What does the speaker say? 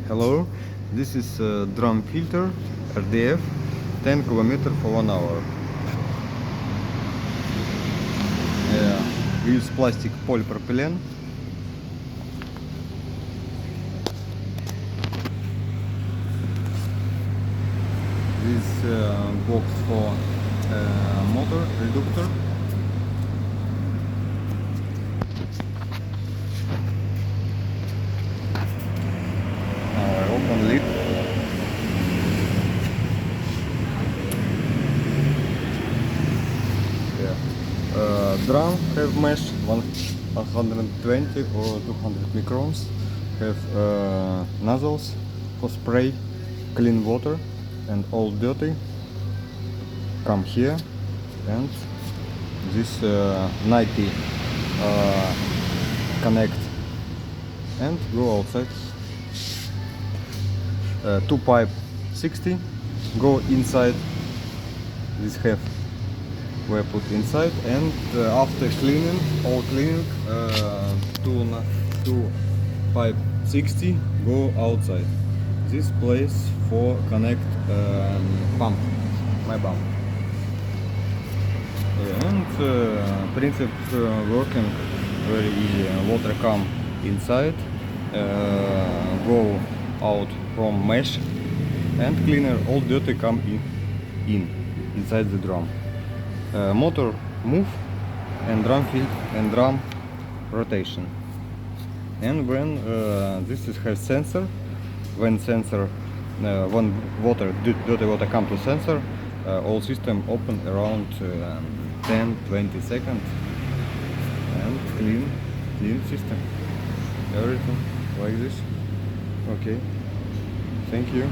Hello, this is drum filter RDF 10 km for 1 hour. We use plastic polypropylene. This box for motor reductor. Now I open lid. Drum have mesh 120 or 200 microns. Have nozzles for spray, clean water, and all dirty come here, and this 90 connect and go outside. Two pipe 60 go inside. This have were put inside, and after cleaning, all cleaning, two pipe 60 go outside. This place for connect pump, my pump. And principle working very easy. Water come inside, go out from mesh, and cleaner all dirty come inside the drum. Motor move and drum field and drum rotation. And when this is has sensor, when sensor when dirty water come to sensor, all system open around 10-20 seconds, and clean system, everything like this. Okay, thank you.